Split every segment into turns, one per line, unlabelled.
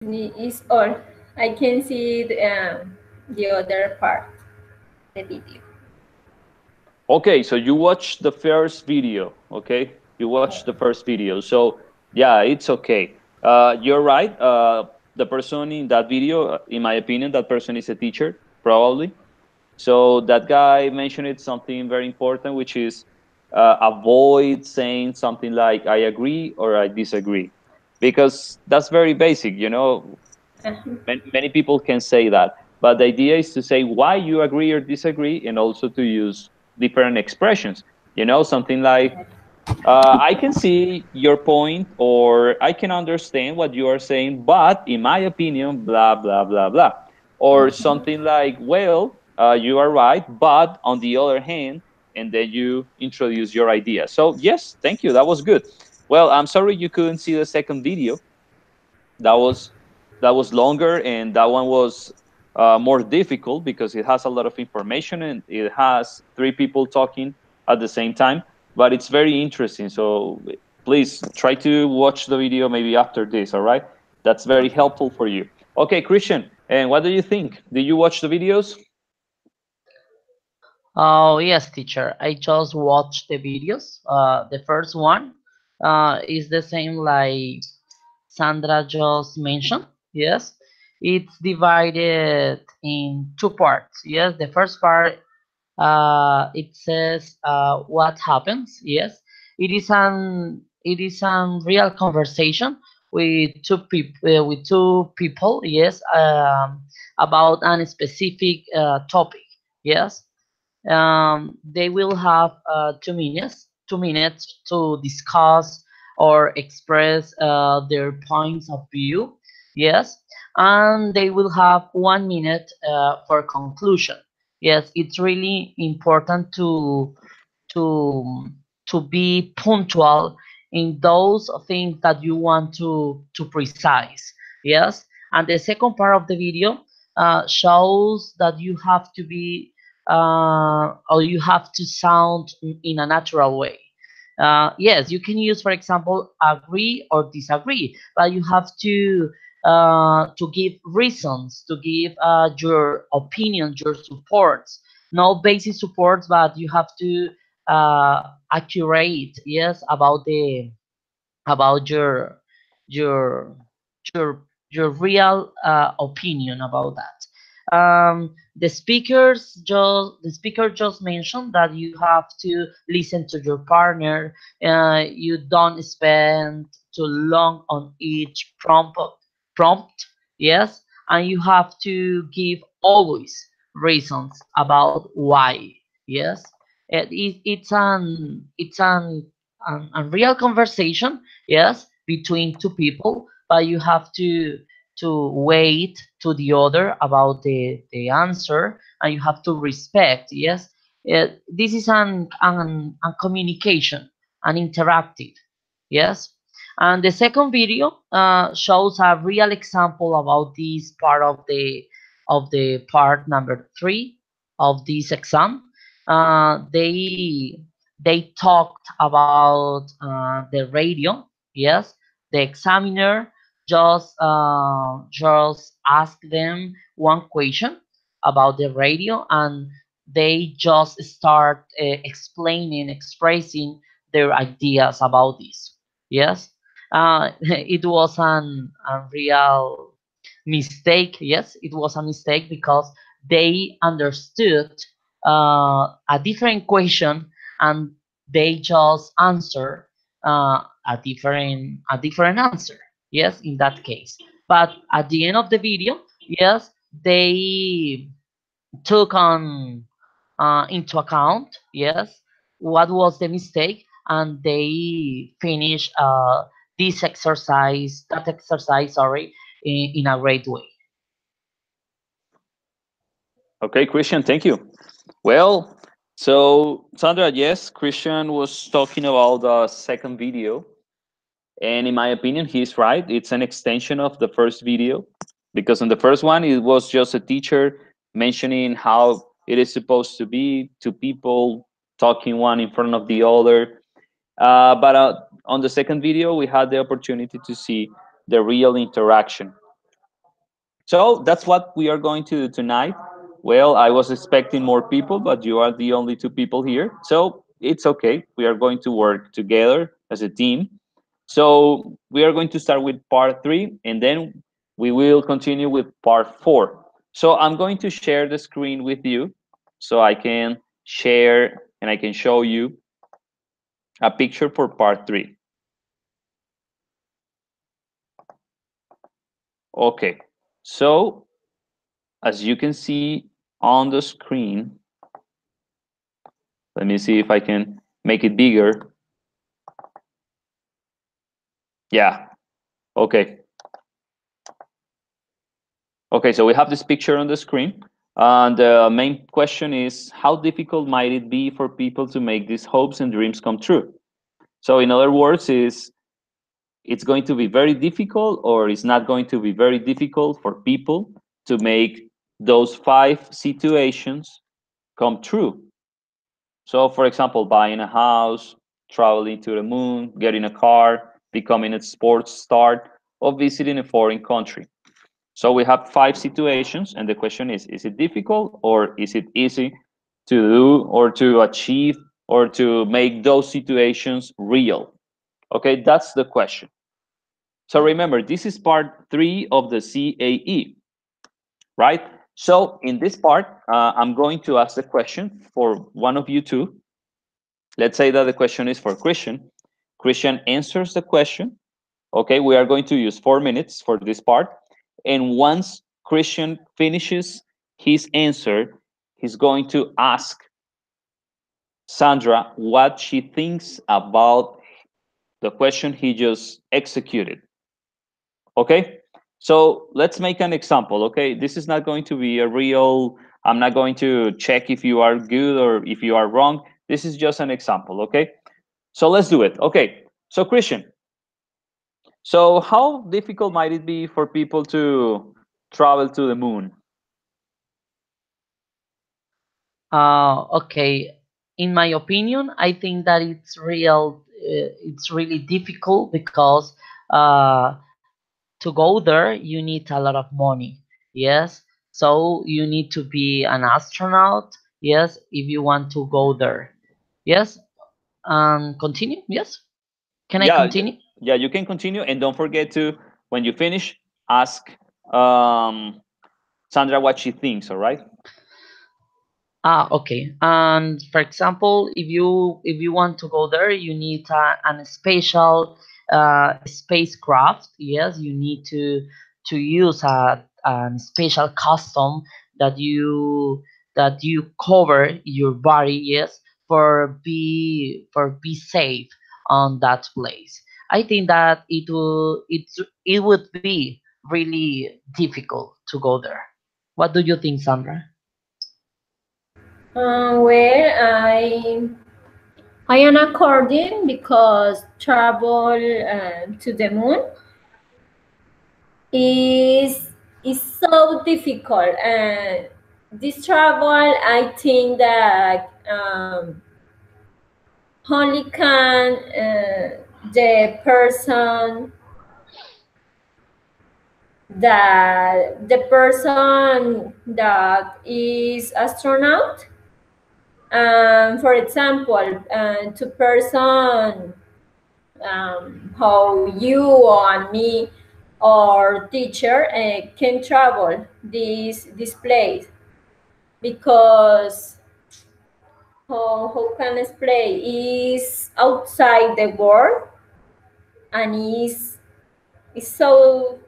Is all. I can see the other part, the video.
Okay, so you watched the first video, okay? You watched the first video. So yeah, it's okay. You're right. The person in that video, in my opinion, that person is a teacher, probably. So that guy mentioned something very important, which is avoid saying something like "I agree" or "I disagree," because that's very basic. You know,
Uh-huh.
many people can say that, but the idea is to say why you agree or disagree, and also to use different expressions. You know, something like I can see your point, or I can understand what you are saying, but in my opinion, blah, blah, blah, blah. Or something like, well, you are right, but on the other hand, and then you introduce your idea. So, yes, thank you. That was good. Well, I'm sorry you couldn't see the second video. That was that was longer, and that one was more difficult because it has a lot of information and it has three people talking at the same time. But it's very interesting. So please try to watch the video maybe after this. All right, that's very helpful for you. Okay, Christian, and what do you think? Did you watch the videos?
Oh, yes, teacher. I just watched the videos. The first one is the same like Sandra just mentioned. Yes, it's divided in two parts. Yes, the first part it says what happens. Yes, it is an real conversation with two people. Yes, about a specific topic. Yes, they will have 2 minutes, 2 minutes to discuss or express their points of view. Yes, and they will have 1 minute for conclusion. Yes, it's really important to to be punctual in those things that you want to precise. Yes, and the second part of the video shows that you have to be or you have to sound in a natural way. Yes, you can use, for example, agree or disagree, but you have to give reasons, to give your opinion, your supports, no basic supports, but you have to accurate, yes, about your your real opinion about that. The speaker just mentioned that you have to listen to your partner. You don't spend too long on each prompt. Yes, and you have to give always reasons about why. Yes, it's an a real conversation, yes, between two people, but you have to wait to the other about the answer, and you have to respect, yes. This is an communication, an interactive, yes. And the second video shows a real example about this part of the part number 3 of this exam. They talked about the radio. Yes, the examiner just asked them one question about the radio, and they just start explaining, expressing their ideas about this. Yes, it was a real mistake. Yes, it was a mistake because they understood a different question, and they just answer a different answer. Yes, in that case. But at the end of the video, yes, they took on into account, yes, what was the mistake, and they finished that exercise, sorry, in a great way.
Okay, Christian, thank you. Well, so Sandra, yes, Christian was talking about the second video. And in my opinion, he's right. It's an extension of the first video because in the first one, it was just a teacher mentioning how it is supposed to be, two people talking one in front of the other. But on the second video, we had the opportunity to see the real interaction. So that's what we are going to do tonight. Well, I was expecting more people, but you are the only two people here. So it's okay. We are going to work together as a team. So we are going to start with part 3, and then we will continue with part 4. So I'm going to share the screen with you so I can share and I can show you a picture for part 3. Okay, so as you can see on the screen, let me see if I can make it bigger. Yeah, okay. Okay, so we have this picture on the screen. And the main question is, how difficult might it be for people to make these hopes and dreams come true? So in other words, is it's going to be very difficult or it's not going to be very difficult for people to make those 5 situations come true. So for example, buying a house, traveling to the moon, getting a car, becoming a sports star, or visiting a foreign country. So we have 5 situations, and the question is it difficult or is it easy to do or to achieve or to make those situations real? Okay, that's the question. So remember, this is part 3 of the CAE, right? So in this part, I'm going to ask the question for one of you two. Let's say that the question is for Christian. Christian answers the question. Okay, we are going to use 4 minutes for this part. And once Christian finishes his answer, he's going to ask Sandra what she thinks about the question he just executed. Okay, so let's make an example. Okay, this is not going to be a real, I'm not going to check if you are good or if you are wrong. This is just an example. Okay, so let's do it. Okay, so Christian, so how difficult might it be for people to travel to the moon?
Okay. In my opinion, I think that it's real. It's really difficult because uh, to go there, you need a lot of money. Yes, so you need to be an astronaut. Yes, if you want to go there. Yes, and continue. Yes, can I
Yeah,
continue?
yeah, you can continue, and don't forget to, when you finish, ask um, Sandra what she thinks. All right?
Okay. And for example, if you want to go there, you need an special spacecraft. Yes, you need to use a special custom that you cover your body. Yes, for be safe on that place. I think that it would be really difficult to go there. What do you think, Sandra?
Well, I am according because travel to the moon is is so difficult, and this travel, I think that only can the person that is astronaut. For example, to person how you and me or teacher can travel this place, because how can I explain, is outside the world, and is so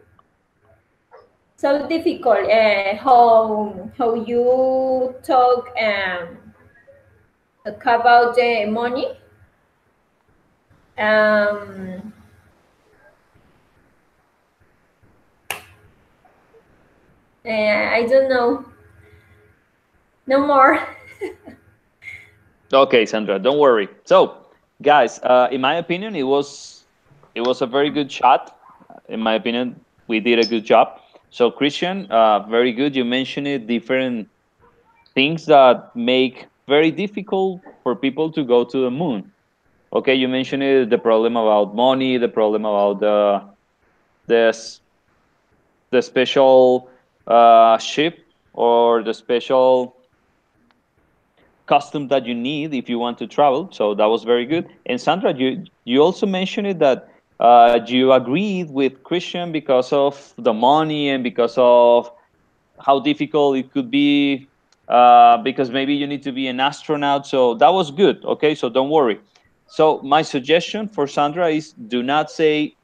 difficult. How you talk about the money. Um, I don't know. No more.
Okay, Sandra, don't worry. So, guys, in my opinion, it was a very good shot. In my opinion, we did a good job. So, Christian, very good. You mentioned it, different things that make very difficult for people to go to the moon. Okay, you mentioned it, the problem about money, the problem about the special ship or the special custom that you need if you want to travel. So that was very good. And Sandra, you also mentioned it that you agreed with Christian because of the money and because of how difficult it could be, because maybe you need to be an astronaut. So that was good. Okay, so don't worry. So my suggestion for Sandra is do not say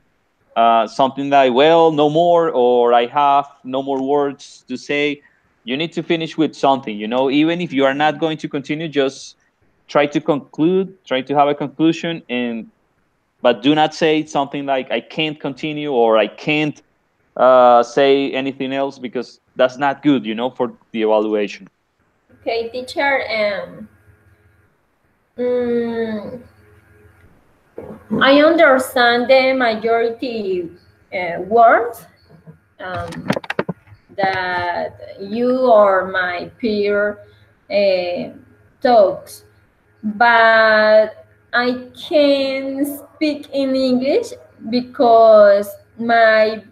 something like, well, no more, or I have no more words to say. You need to finish with something, even if you are not going to continue, just try to conclude, try to have a conclusion, but do not say something like, I can't continue, or I can't say anything else, because that's not good, for the evaluation.
Okay, teacher. Mm, I understand the majority words um, that you or my peer uh, talks, but I can speak in English because my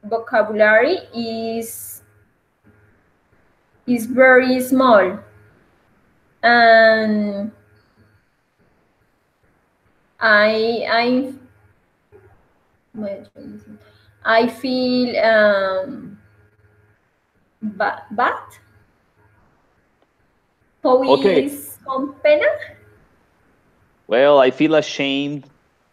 vocabulary is very small, and I I feel bad. How
Okay.
is con pena?
Well, I feel ashamed.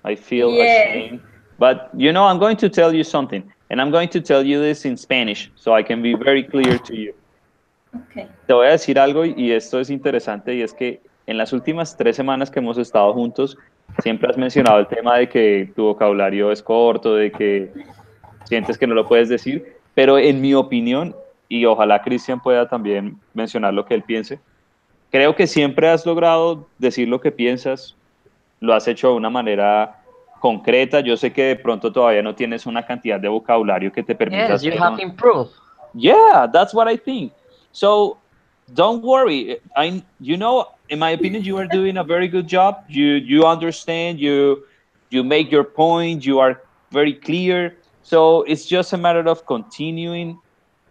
I feel
Yes.
ashamed. But I'm going to tell you something, and I'm going to tell you this in Spanish so I can be very clear to you.
Okay.
Te voy a decir algo y esto es interesante, y es que en las últimas 3 semanas que hemos estado juntos, siempre has mencionado el tema de que tu vocabulario es corto, de que sientes que no lo puedes decir, pero en mi opinión, y ojalá Cristian pueda también mencionar lo que él piense, creo que siempre has logrado decir lo que piensas, lo has hecho de una manera concreta. Yo sé que de pronto todavía no tienes una cantidad de vocabulario que te permita
Yes, you
hacer
have
un...
improved.
Yeah, that's what I think. So don't worry. In my opinion, you are doing a very good job. You understand. You make your point. You are very clear. So it's just a matter of continuing,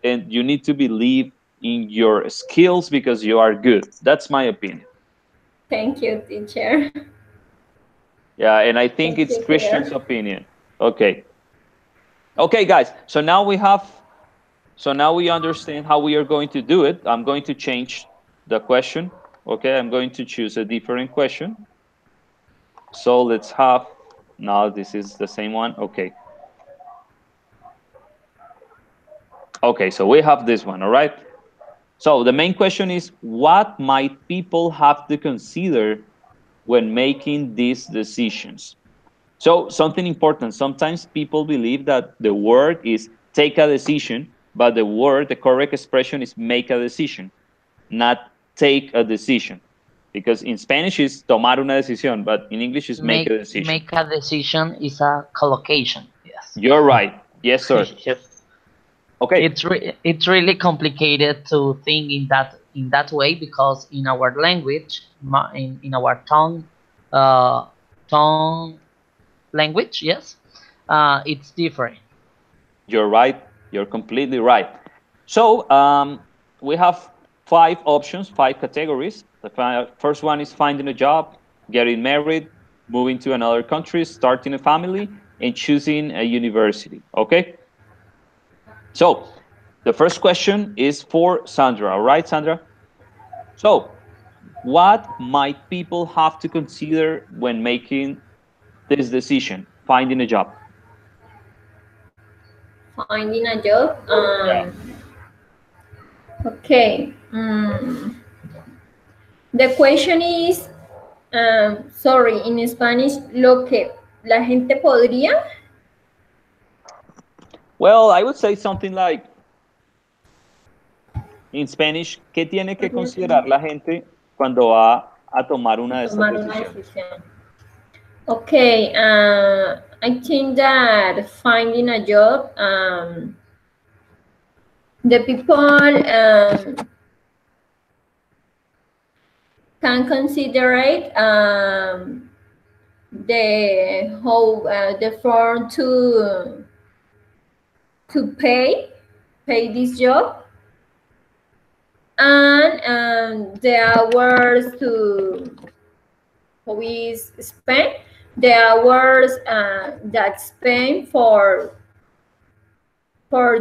and you need to believe in your skills because you are good. That's my opinion.
Thank you, teacher.
Yeah, and I think
Thank
it's
you,
Christian's
here.
opinion. Okay. Okay, guys. So now we understand how we are going to do it. I'm going to change the question. Okay, I'm going to choose a different question. So let's have, now this is the same one. Okay. Okay, so we have this one, all right? So the main question is, what might people have to consider when making these decisions? So something important, sometimes people believe that the word is take a decision, but the correct expression is make a decision, not take a decision. Because in Spanish is tomar una decisión, but in English is make a decision.
Make a decision is a collocation. Yes.
You're right. Yes, sir.
Yes.
Okay.
It's really complicated to think in that way because in our language, in our tongue language, yes, it's different.
You're right. You're completely right. So we have 5 options, 5 categories. The first one is finding a job, getting married, moving to another country, starting a family, and choosing a university. Okay. So the first question is for Sandra. All right, Sandra? So what might people have to consider when making this decision, finding a job?
Finding a job.
Yeah.
Okay. The question is, sorry, in Spanish, lo que la gente podría.
Well, I would say something like, in Spanish, ¿qué tiene que considerar la gente cuando va a tomar una de estas
Tomar una
decisiones?
decisión. Okay, I think that finding a job, the people can consider it the whole the form to pay. pay this job, and the hours to how is spent, the hours that spent for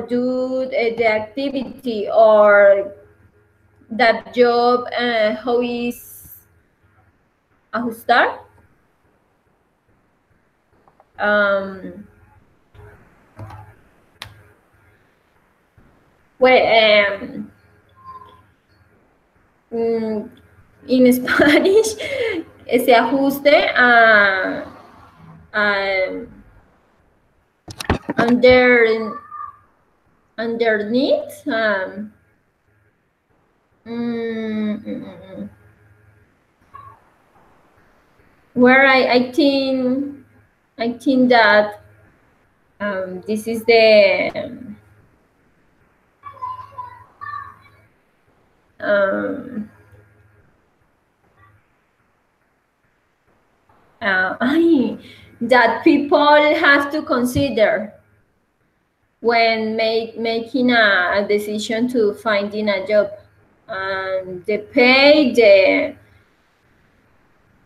do the activity or that job, how is ajustar. Um, well, mm, in Spanish, ese ajuste a under underneath. Mm, mm, mm, mm. Where I think that this is um, that people have to consider when making a decision to finding a job. The pay,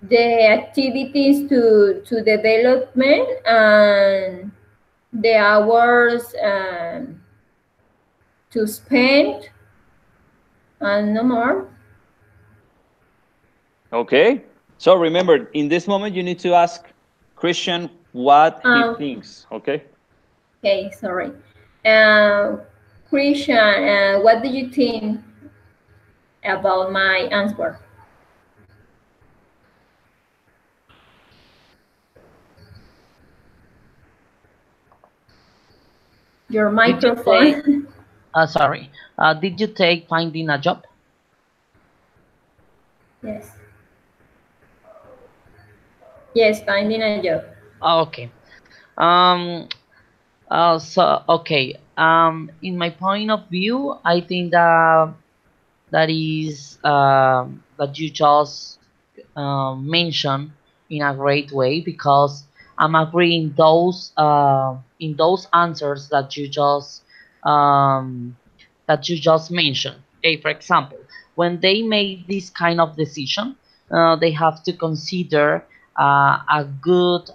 the activities to development, and the hours to spend, and no more.
Okay. So remember, in this moment, you need to ask Christian what he
Um,
thinks. Okay.
okay, sorry. Uh, Christian, what do you think about my answer? Your
Did you take?
microphone.
Sorry. Did you take finding a job?
Yes. Yes, finding a job.
Okay. Um. Okay. In my point of view, I think that that you just mentioned in a great way, because I'm agreeing those in those answers um, that you just mentioned. Okay, for example, when they make this kind of decision, they have to consider a good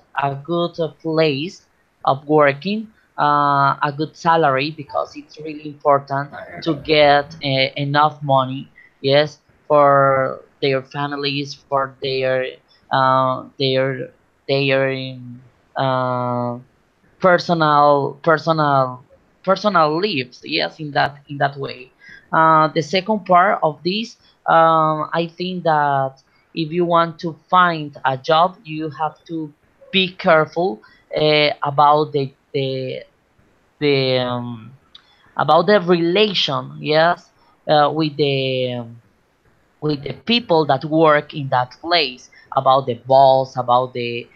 place of working, a good salary, because it's really important to get enough money, yes, for their families, for their uh, personal lives, yes, in that way. The second part of this, I think that if you want to find a job, you have to be careful about the about the relation, yes, with the people that work in that place, about the boss, about the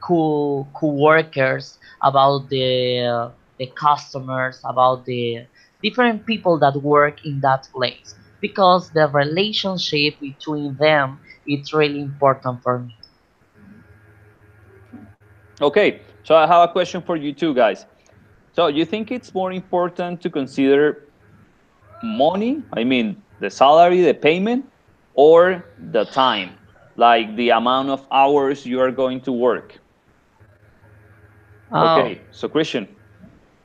co-workers, about the customers, about the different people that work in that place, because the relationship between them, it's really important for me.
Okay. So I have a question for you too, guys. So you think it's more important to consider money? I mean, the salary, the payment, or the time, like the amount of hours you are going to work?
uh,
Okay. So Christian.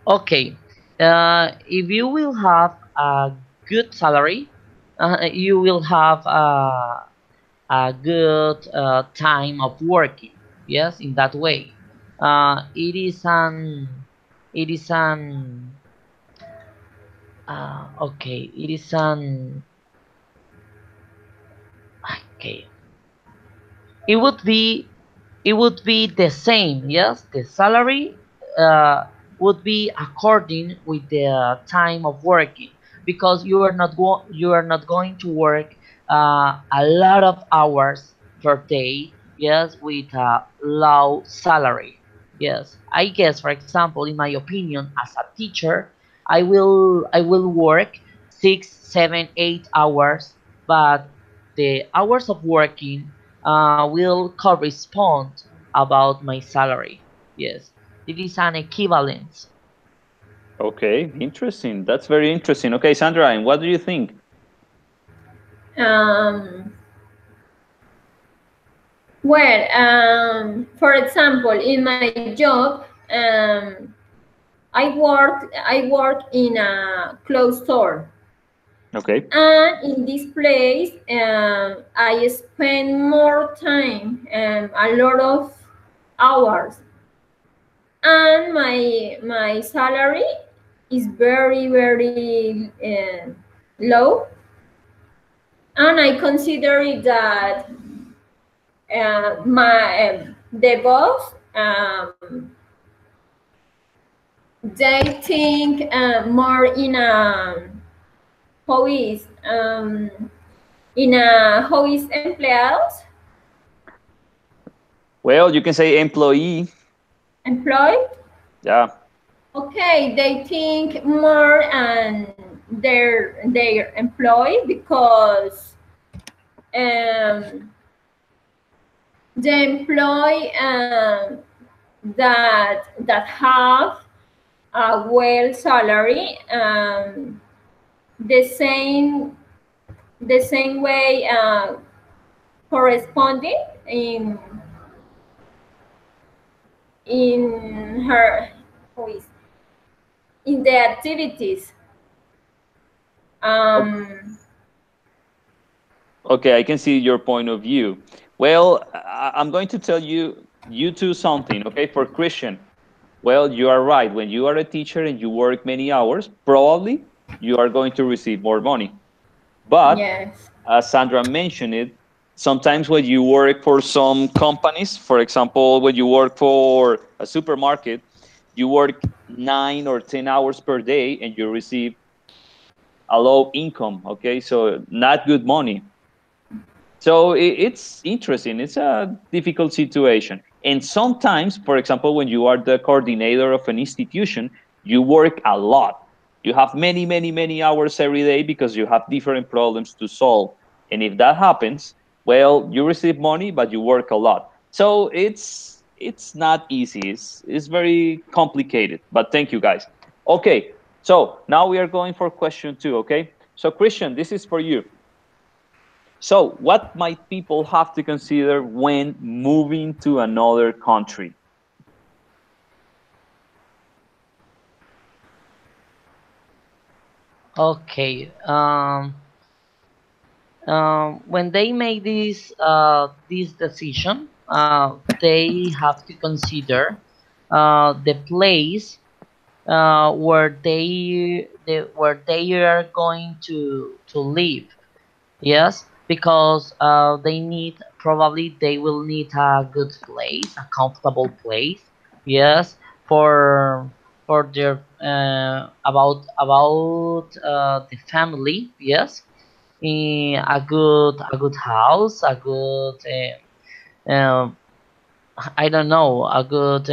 okay, if you will have a good salary, you will have a good time of working, yes, in that way. It is an uh, okay it is an okay it would be it would be the same, yes, the salary would be according with the time of working, because you are not going to work a lot of hours per day, yes, with a low salary. Yes, I guess, for example, in my opinion, as a teacher, I will work 6, 7, 8 hours, but the hours of working will correspond about my salary. Yes, it is an equivalence.
Okay, interesting. That's very interesting. Okay, Sandra, and what do you think?
Um, well, for example, in my job, I work in a clothes store,
Okay.
and in this place, I spend more time, a lot of hours, and my salary is very very low, and I consider it that my the boss, they think more in a how is in a how is empleados
Well, you can say employee.
employed.
Yeah.
Okay, they think more and their employee because um, the employee that have a well salary, the same the same way corresponding in her who is in the activities. um,
Okay, I can see your point of view. Well, I'm going to tell you two something, okay? For Christian, well, you are right. When you are a teacher and you work many hours, probably you are going to receive more money. But
yes.
as Sandra mentioned it, sometimes when you work for some companies, for example, when you work for a supermarket, you work 9 or 10 hours per day and you receive a low income, okay? So not good money. So it's interesting. It's a difficult situation. And sometimes, for example, when you are the coordinator of an institution, you work a lot. You have many, many, many hours every day because you have different problems to solve. And if that happens, well, you receive money, but you work a lot. So it's not easy. It's very complicated. But thank you guys. Okay, so now we are going for question two. Okay, so Christian, this is for you. So, what might people have to consider when moving to another country?
Okay. When they make this decision, they have to consider the place where they are going to live. Yes, because they need, probably they will need a good place, a comfortable place. Yes, for their about the family. Yes, in a good house, a good I don't know, a good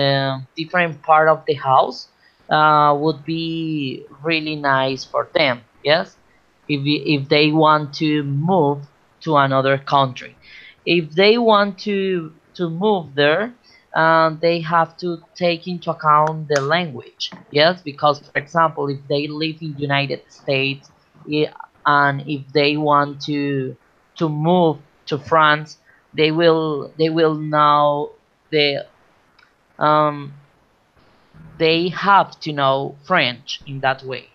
different part of the house would be really nice for them. Yes, if they want to move to another country, if they want to move there, they have to take into account the language. Yes, because for example, if they live in United States, yeah, and if they want to move to France, they will know the um they have to know French in that way.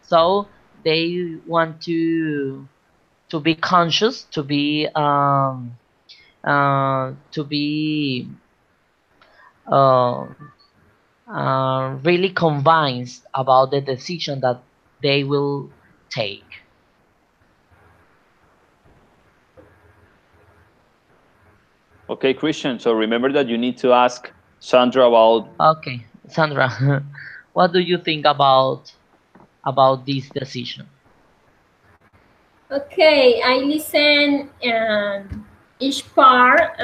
So they want to be conscious, to be uh, really convinced about the decision that they will take.
Okay, Christian. So remember that you need to ask Sandra about.
Okay, Sandra, what do you think about this decision?
Okay, I listen each part,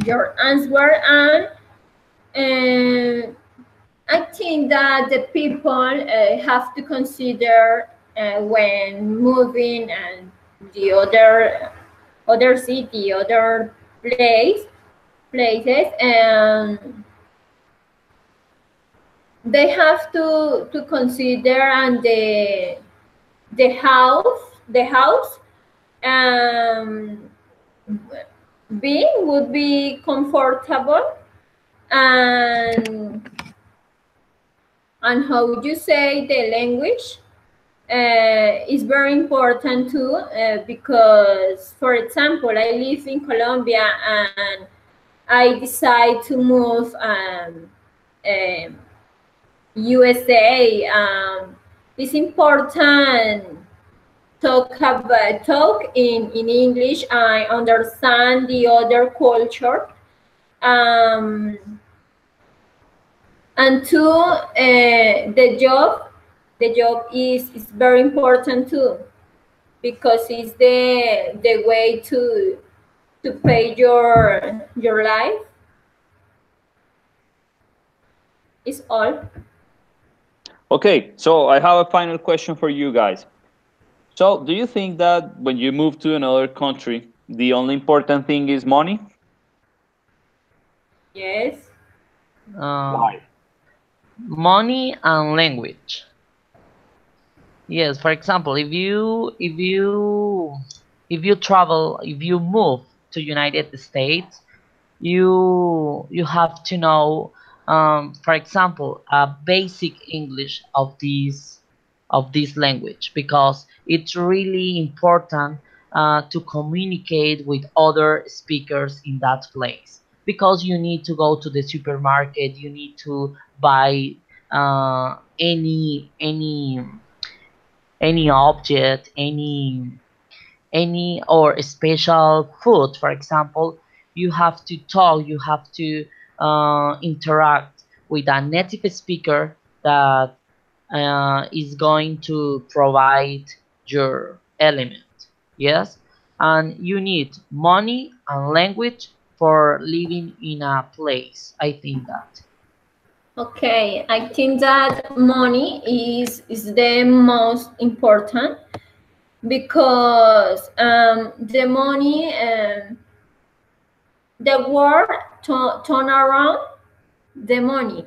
your answer, and I think that the people have to consider when moving and the other city, other places, they have to consider and the house um, being would be comfortable, and how you say the language is very important too, because, for example, I live in Colombia and I decide to move um, USA. It's important talk in English. I understand the other culture, um, and two, the job is very important too, because it's the way to pay your life. Is all.
Okay, so I have a final question for you guys. So, do you think that when you move to another country, the only important thing is money?
Yes.
Um,
Why?
money and language. Yes, for example, if you travel, if you move to United States, you have to know, for example, a basic English of this language, because it's really important to communicate with other speakers in that place, because you need to go to the supermarket, you need to buy any object, any or special food, for example. You have to talk, you have to interact with a native speaker that is going to provide your element. Yes, and you need money and language for living in a place. I think that.
Okay, I think that money is the most important, because the money, the world turn around the money.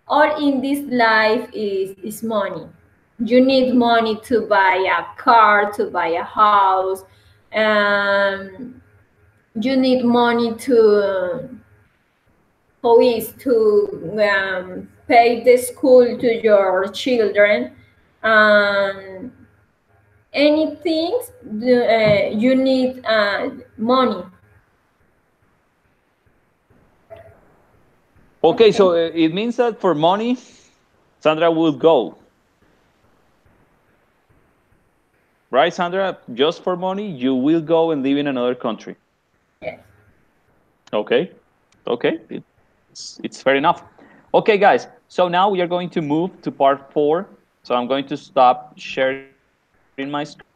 All in this life is money. You need money to buy a car, to buy a house. You need money to how is to pay the school to your children. um, Anything, you need money.
Okay,
Okay.
so it means that for money, Sandra would go, right, Sandra? Just for money, you will go and live in another country.
Yes.
Okay, okay, it's fair enough. Okay, guys. So now we are going to move to part 4. So I'm going to stop sharing my screen,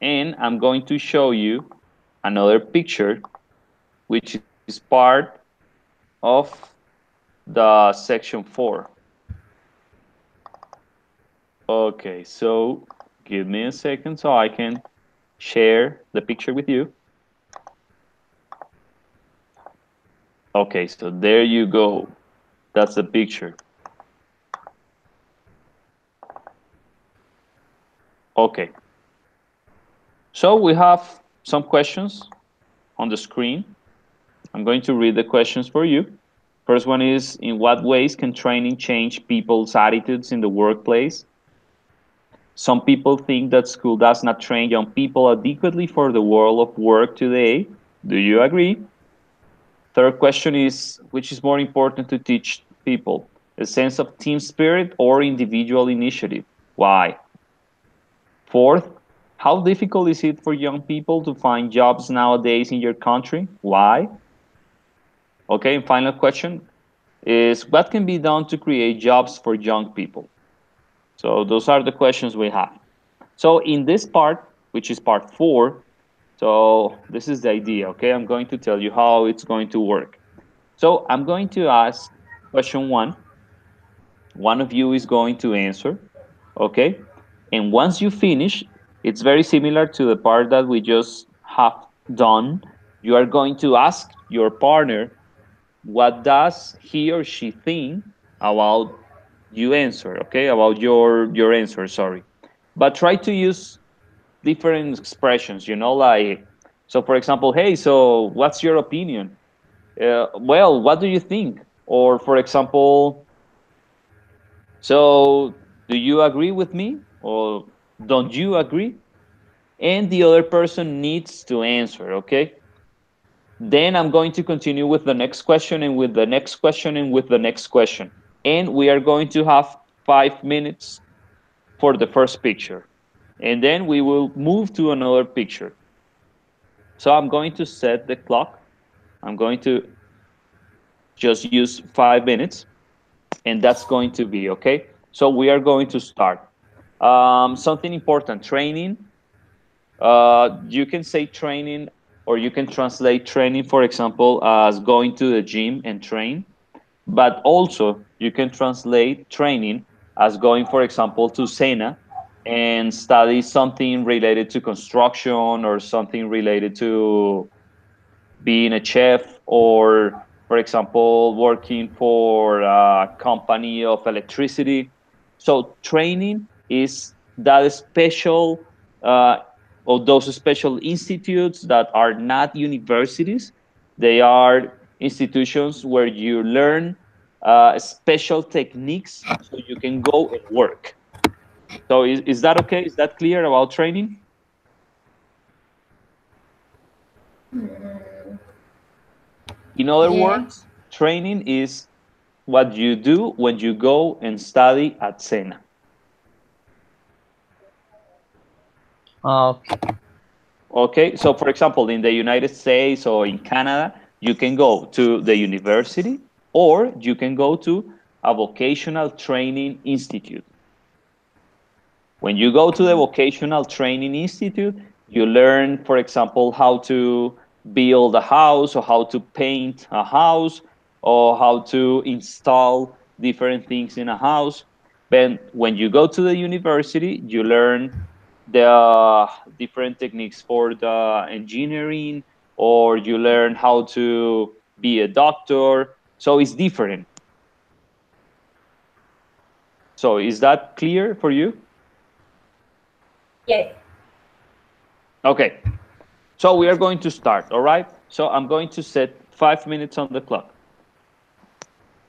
and I'm going to show you another picture, which is part of the section 4. Okay, so give me a second so I can share the picture with you. Okay, so there you go. That's the picture. Okay, so we have some questions on the screen. I'm going to read the questions for you. First one is, in what ways can training change people's attitudes in the workplace? Some people think that school does not train young people adequately for the world of work today. Do you agree? Third question is, which is more important to teach people? A sense of team spirit or individual initiative? Why? Fourth, how difficult is it for young people to find jobs nowadays in your country? Why? Okay, and final question is, what can be done to create jobs for young people? So those are the questions we have. So in this part, which is part 4, so this is the idea, okay? I'm going to tell you how it's going to work. So I'm going to ask question 1. One of you is going to answer, okay? And once you finish, it's very similar to the part that we just have done. You are going to ask your partner what does he or she think about you answer, okay, about your answer, sorry. But try to use different expressions, you know, like, so for example, hey, so what's your opinion? Well, what do you think? Or for example, so do you agree with me or don't you agree? And the other person needs to answer, okay? Then I'm going to continue with the next question and with the next question and with the next question. And we are going to have 5 minutes for the first picture. And then we will move to another picture. So I'm going to set the clock. I'm going to just use 5 minutes, and that's going to be okay. So we are going to start. Something important, training. You can say training, or you can translate training, for example, as going to the gym and train. But also, you can translate training as going, for example, to Sena and study something related to construction or something related to being a chef or, for example, working for a company of electricity. So training is that special or those special institutes that are not universities. They are institutions where you learn special techniques so you can go and work. So is that okay? Is that clear about training? In other
Yeah.
words, training is what you do when you go and study at Sena.
Okay.
Okay, so for example, in the United States or in Canada, you can go to the university or you can go to a vocational training institute. When you go to the vocational training institute, you learn, for example, how to build a house or how to paint a house or how to install different things in a house. Then when you go to the university, you learn the different techniques for the engineering, or you learn how to be a doctor. So it's different. So is that clear for you?
Yeah.
Okay. So we are going to start, all right? So I'm going to set 5 minutes on the clock.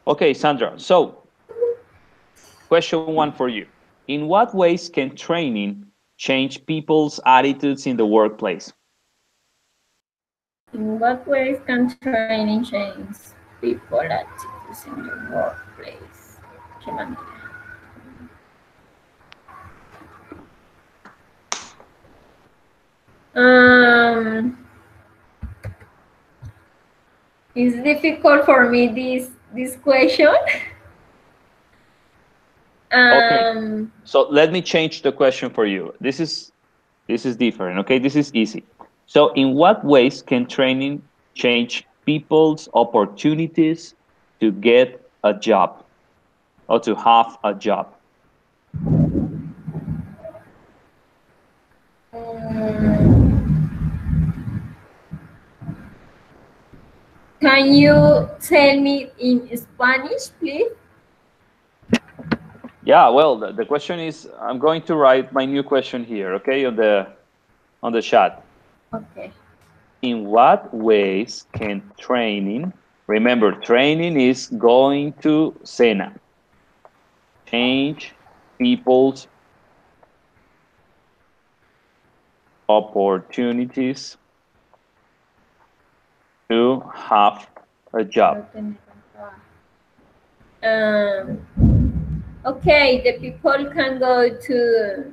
Okay, Sandra. So question one for you. In what ways can training change people's attitudes in the workplace?
In what ways can training change people attitudes in the workplace? ¿Qué manera? It's difficult for me this question.
Okay. So let me change the question for you. This is different, okay? This is easy. So in what ways can training change people's opportunities to get a job or to have a job?
Can you tell me in Spanish, please?
Yeah, well, the question is, I'm going to write my new question here, okay, on the chat.
Okay.
In what ways can training, remember, training is going to Sena, change people's opportunities to have a job?
Okay, the people can go to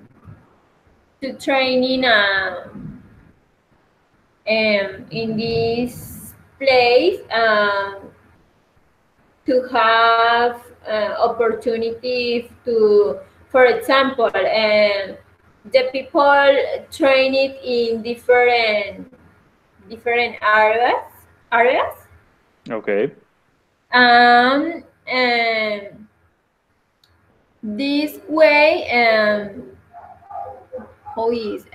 training in this place to have opportunities to, for example, the people train it in different areas.
Okay.
And this way, how is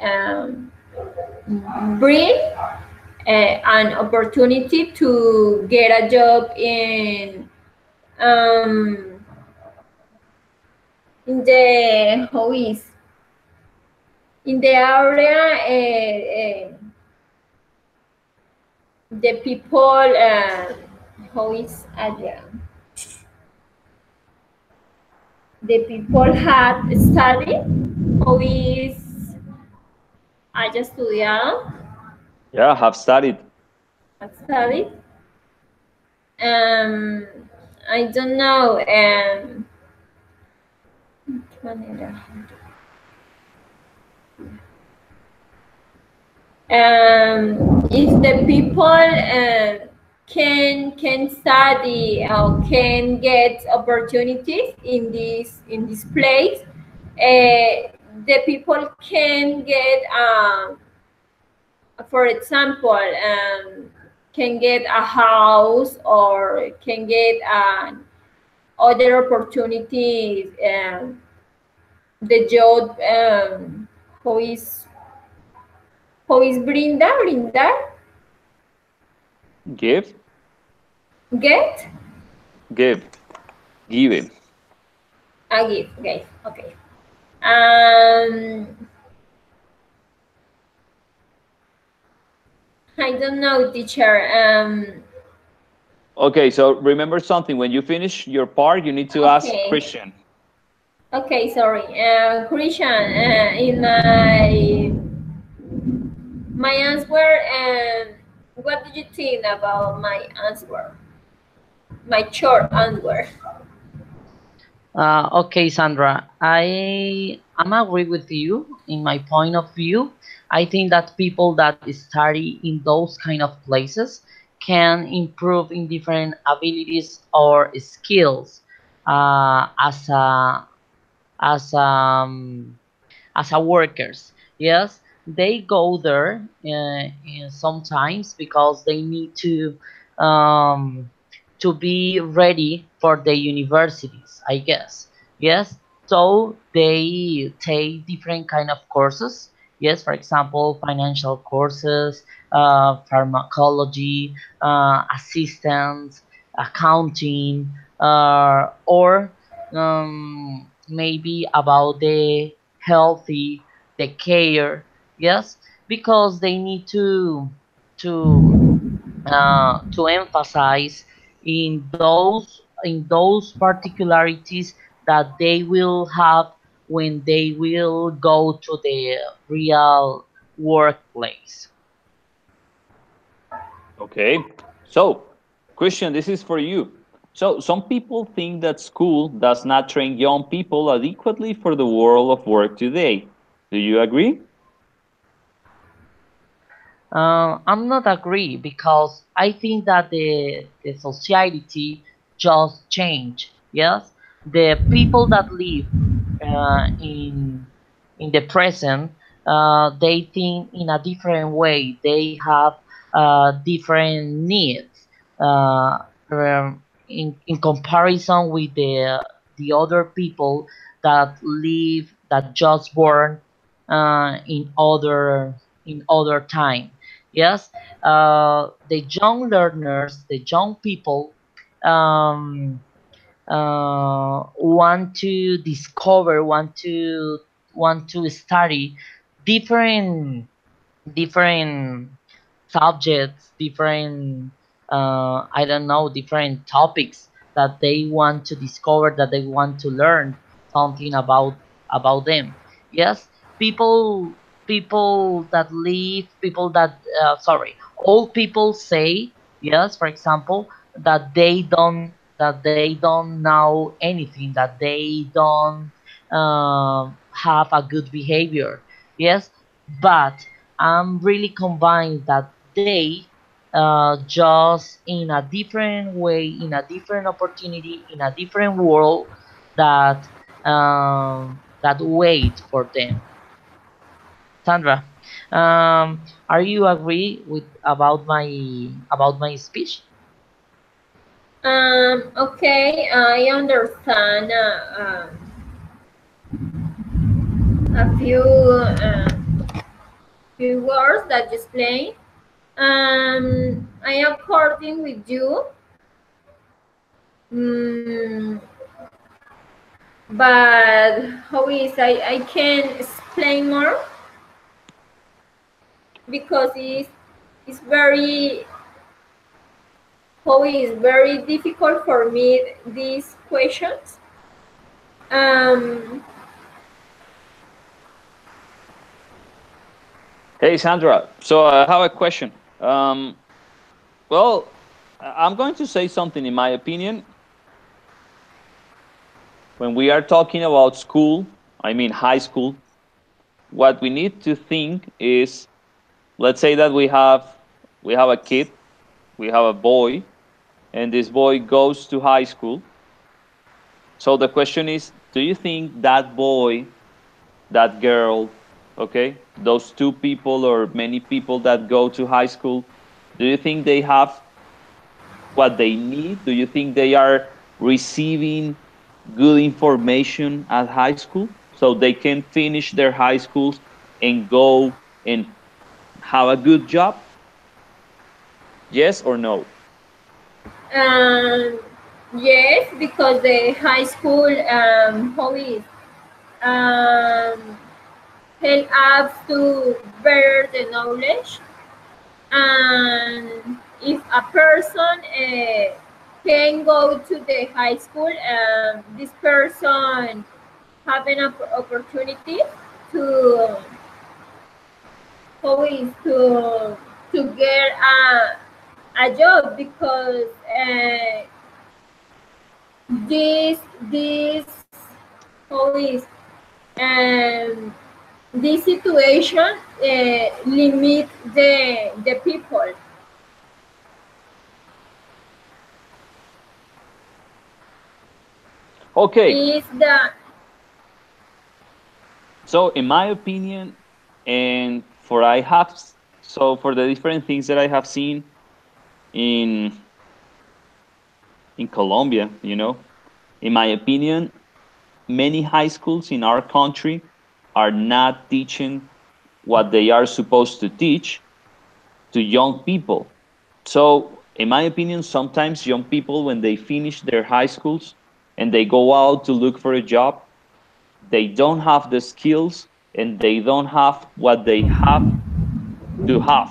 bring an opportunity to get a job in in the how is in the area the people how is the people had studied how is haya estudiado.
Yeah, have studied.
Studied. I don't know. If the people can study or can get opportunities in this place, the people can get for example can get a house or can get other opportunities. The job who is brindar
Give,
get
give, give.
a gift. Okay. um I don't know, teacher.
Okay, so remember something. When you finish your part, you need to ask
Okay.
Christian.
Okay, sorry. Christian, in my answer, what do you think about my answer? My short answer.
Okay, Sandra, I'm agree with you in my point of view. I think that people that study in those kind of places can improve in different abilities or skills as as a workers. Yes, they go there sometimes because they need um, to be ready for the universities, I guess. Yes, so they take different kind of courses. Yes, for example, financial courses, pharmacology, assistance, accounting, or maybe about the healthy, the care, yes, because they need to emphasize in those particularities that they will have when they will go to the real workplace.
Okay. So, Christian, this is for you. So, some people think that school does not train young people adequately for the world of work today. Do you agree?
I'm not agree because I think that the society just change. Yes, the people that live in the present, they think in a different way. They have different needs in comparison with the other people that live that just born in other time. Yes, the young learners, the young people, um, want to discover, want to study different different subjects, different I don't know, different topics that they want to discover, that they want to learn something about them. Yes, people that live, people that sorry, old people say, yes, for example, that they don't know anything, that they don't have a good behavior. Yes, but I'm really convinced that they just in a different way, in a different opportunity, in a different world that that wait for them. Sandra, are you agree with about my speech?
Okay, I understand a few words that you explained. I am according with you. Mm, but how is I can explain more because it's very how is very difficult for me these questions.
Hey, Sandra. So I have a question. Well, I'm going to say something. In my opinion, when we are talking about school, I mean high school, what we need to think is, let's say that we have a kid, we have a boy, and this boy goes to high school. So the question is, do you think that boy, that girl, okay, those two people or many people that go to high school, do you think they have what they need? Do you think they are receiving good information at high school so they can finish their high schools and go and have a good job? Yes or no?
um, yes, because the high school how is um, help us to better the knowledge, and if a person can go to the high school, this person have an opportunity to how is to get a job because this how is um, this situation limit the people.
Okay.
Is the
So in my opinion, and for the different things that I have seen in Colombia, in my opinion, many high schools in our country are not teaching what they are supposed to teach to young people. So, in my opinion, sometimes young people, when they finish their high schools and they go out to look for a job, they don't have the skills and they don't have what they have to have.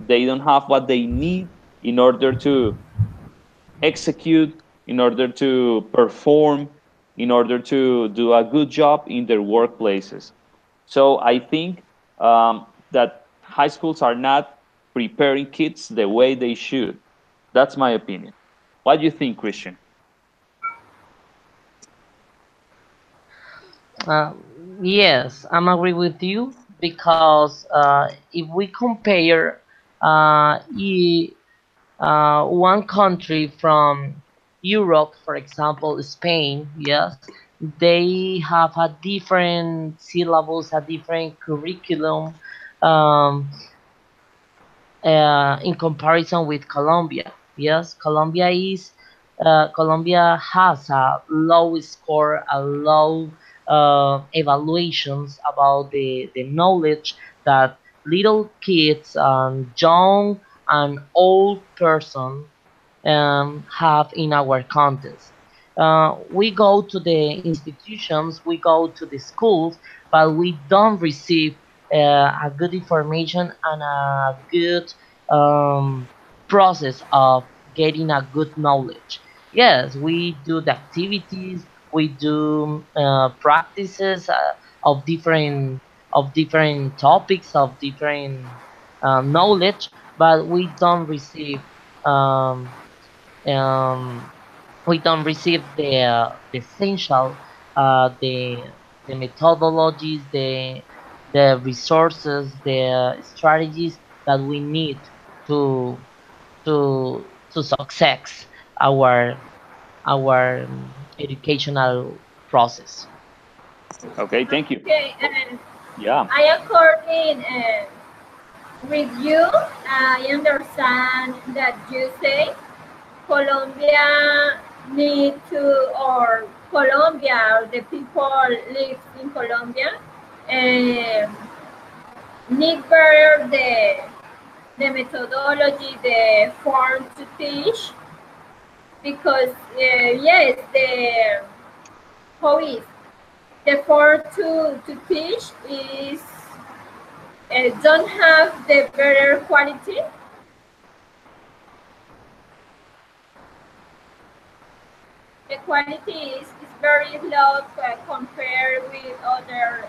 They don't have what they need in order to execute, in order to perform, in order to do a good job in their workplaces. So I think that high schools are not preparing kids the way they should. That's my opinion. What do you think, Christian?
Uh, yes, I'm agree with you because if we compare one country from Europe, for example, Spain, yes, they have a different syllabus, a different curriculum um, in comparison with Colombia. Yes, Colombia has a low score, a low evaluations about the knowledge that little kids and young and old person have in our contest. We go to the institutions, we go to the schools, but we don't receive a good information and a good um, process of getting a good knowledge. Yes, we do the activities, we do practices of different topics, of different knowledge, but um, um, we don't receive the essential the methodologies, the resources, the strategies that we need to to success our educational process.
Okay, thank you.
okay,
Yeah.
I according with you. I understand that you say Colombia need to, or Colombia, or the people live in Colombia, um, need better the methodology, the form to teach, because yes, how is the effort to teach is don't have the better quality. The quality is very low compared with other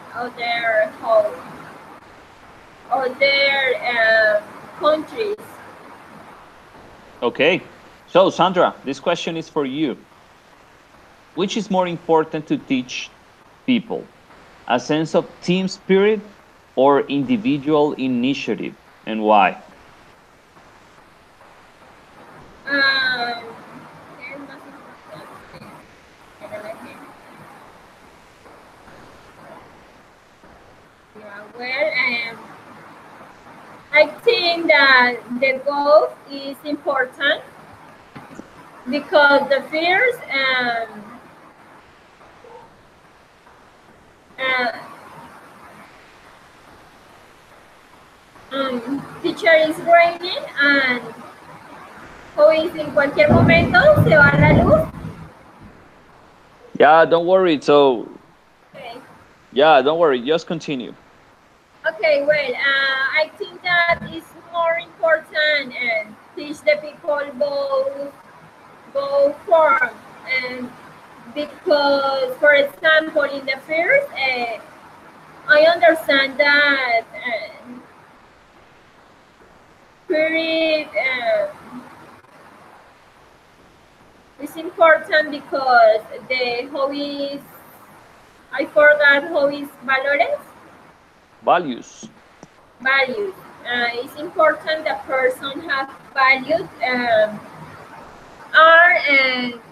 countries.
Okay. So, Sandra, this question is for you. Which is more important to teach people? A sense of team spirit or individual initiative, and why?
Um, well, I think that the goal is important because the fears uh, teacher is raining and who is en cualquier momento se va la luz.
Yeah, don't worry. So,
Okay.
yeah, don't worry. Just continue.
Okay, well, I think that is more important and teach the people both forms. And because, for example, in the first, I understand that spirit is important because the hobbies, I forgot how is valores,
Values.
values. It's important the person have values are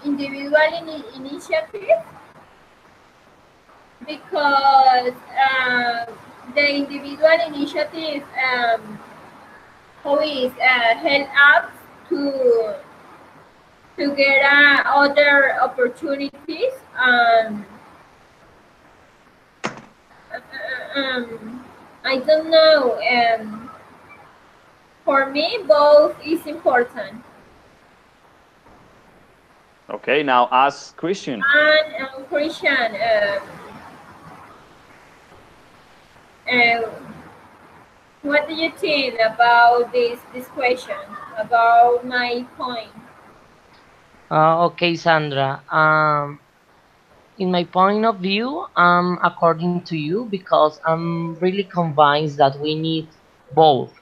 individual initiative because the individual initiative always help us to get other opportunities. I don't know. For me, both is important.
Okay, now ask Christian.
And Christian, uh, what do you think about this question about my point?
Okay, Sandra. In my point of view, according to you, because I'm really convinced that we need both,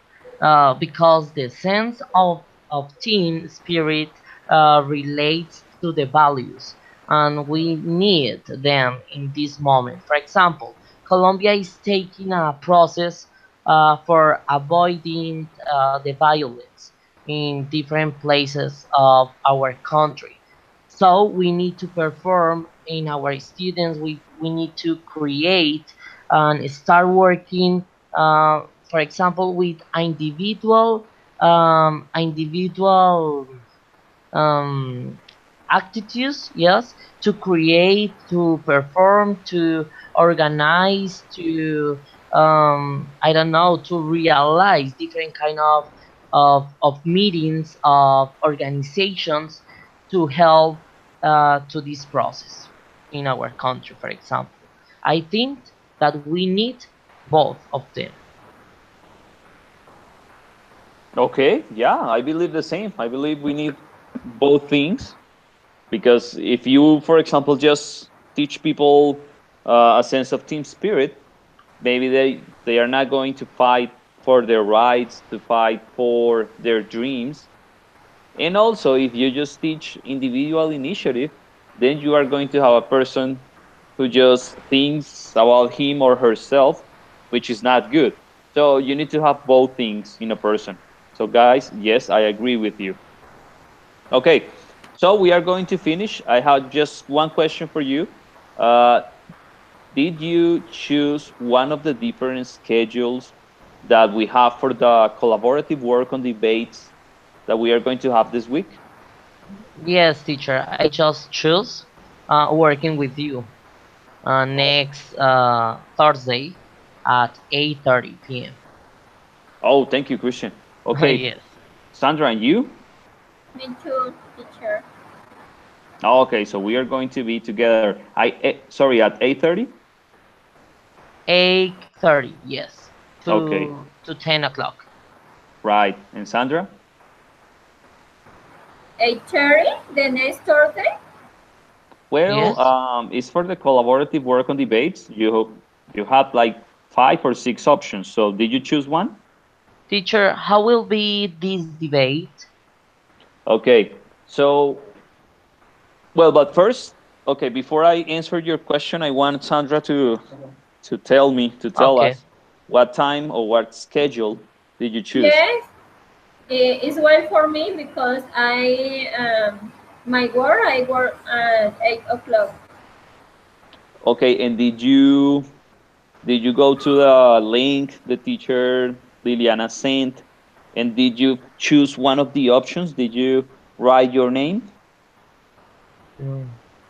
because the sense of team spirit relates to the values, and we need them in this moment. For example, Colombia is taking a process for avoiding the violence in different places of our country. So we need to perform in our students. We need to create and start working, for example, with individual um, attitudes, yes, to create, to perform, to organize, to I don't know, to realize different kind of meetings, of organizations to help to this process in our country, for example. I think that we need both of them.
Okay, yeah, I believe the same. I believe we need both things because if you, for example, just teach people a sense of team spirit, maybe they are not going to fight for their rights, to fight for their dreams. And also, if you just teach individual initiative, then you are going to have a person who just thinks about him or herself, which is not good. So you need to have both things in a person. So, guys, yes, I agree with you. Okay, so we are going to finish. I have just one question for you. Uh, did you choose one of the different schedules that we have for the collaborative work on debates that we are going to have this week?
Yes, teacher, I just choose working with you next Thursday at 8:30 p.m.
Oh, thank you, Christian. Okay,
Yes.
Sandra, and you?
Me too, teacher.
Okay, so we are going to be together. Sorry, at 8:30.
8:30, yes,
Okay,
to 10 o'clock.
right. And Sandra?
8:30 the next Thursday.
Well,
Yes.
it's for the collaborative work on debates. You had like 5 or 6 options. So did you choose one?
Teacher, how will be this debate?
Okay. So, well, but first, okay, before I answer your question, I want Sandra to tell
Okay.
us what time or what schedule did you choose?
Yes, it's well for me because I work at 8 o'clock.
Okay, and did you go to the link the teacher Liliana sent, and did you choose one of the options? Did you write your name?
Mm.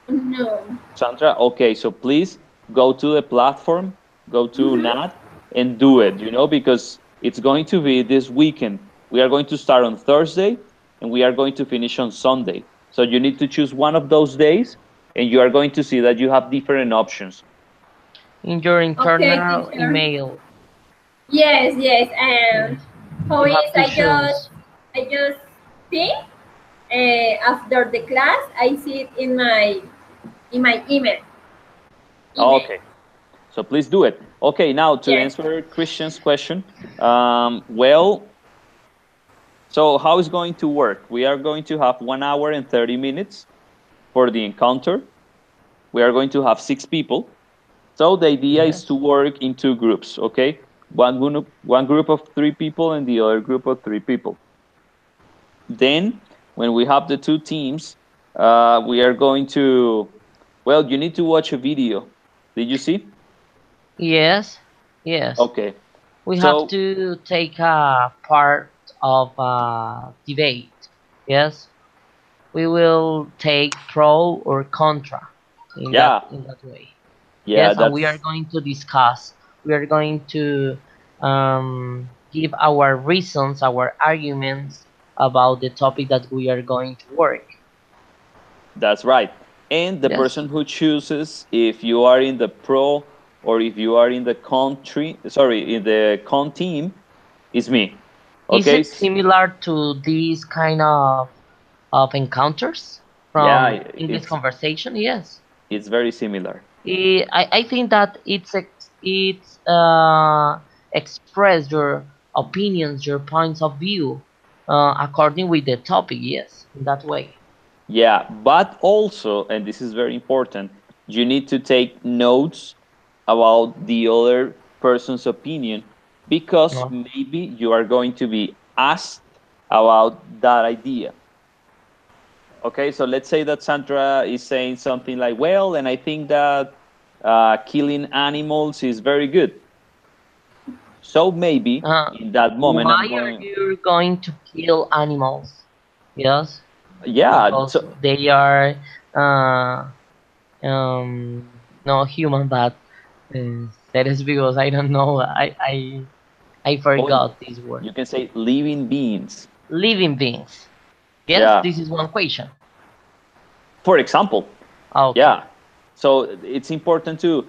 No.
Sandra, okay, so please go to the platform, go to
Mm-hmm.
NAT, and do it, because it's going to be this weekend. We are going to start on Thursday and we are going to finish on Sunday. So you need to choose one of those days, and you are going to see that you have different options.
In your
Okay,
internal
teacher.
email,
Yes, yes.
yes,
How
you
is
have to choose.
I just think after the class I see it in my email.
Okay, so please do it. Okay, now to
Yes.
answer Christian's question, well, so how is going to work? We are going to have 1 hour and 30 minutes for the encounter. We are going to have 6 people. So the idea is to
Yes.
work in 2 groups, okay? One group of 3 people and the other group of 3 people. Then, when we have the 2 teams, we are going to, well, you need to watch a video. Did you see?
Yes. Yes.
Okay.
We have
So,
to take a part of a debate. Yes. We will take pro or contra
yeah,
in that way.
yeah,
Yes, and we are
that's
going to discuss. We are going to give our reasons, our arguments about the topic that we are going to work.
that's right. And the
Yes.
person who chooses if you are in the pro or if you are in the in the con team is me.
Is
Okay?
it similar to these kind of encounters
Yeah,
from English conversation? Yes.
it's very similar.
I think that it's express your opinions, your points of view, according with the topic. Yes, in that way.
Yeah, but also, and this is very important, you need to take notes about the other person's opinion, because
No.
maybe you are going to be asked about that idea. Okay, so let's say that Sandra is saying something like, well, and I think that killing animals is very good. So maybe in that moment,
Why
I'm
are
going,
you going to kill animals? Yes,
yeah,
because
so,
they are uh, not human, but that is because I don't know. I
oh,
forgot this word.
you can say living beings.
Living beings. Yes,
Yeah,
this is one question.
for example.
Okay,
Yeah. So it's important to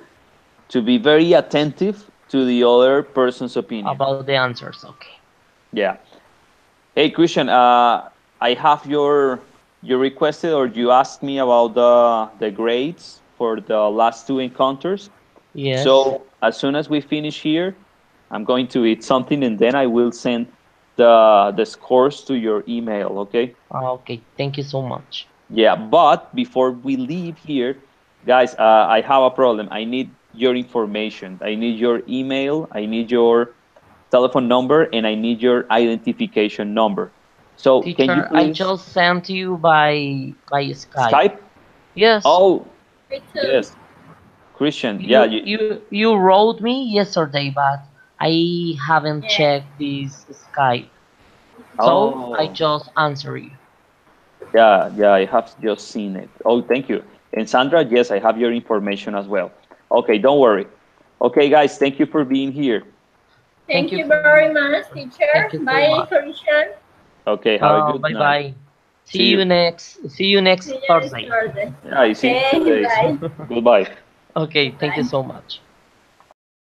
be very attentive to the other person's opinion.
about the answers. Okay.
Yeah. Hey Christian, I have you requested or you asked me about the grades for the last 2 encounters.
Yes.
So as soon as we finish here, I'm going to eat something and then I will send the scores to your email, okay?
Okay. Thank you so much.
Yeah, but before we leave here, guys, I have a problem. I need your information. I need your email. I need your telephone number, and I need your identification number. So, can you
Teacher, I
please
just sent you by Skype.
Skype?
Yes.
Oh,
Me too.
yes, Christian. Yeah,
You wrote me yesterday, but I haven't
Yes.
checked this Skype. So I
oh,
just answer you.
yeah, yeah. I have just seen it. Oh, thank you. And Sandra, yes, I have your information as well. Okay, don't worry. Okay, guys, thank you for being here.
Thank
Thank
you
you
for
very much, teacher.
thank you so
Bye,
much.
Christian.
Okay, have a good
Bye
night.
bye. See you next
See you next
Thursday.
Thursday.
Yeah, I see you
Okay,
in 2 days.
bye.
Goodbye.
Okay, thank you
Bye.
so much.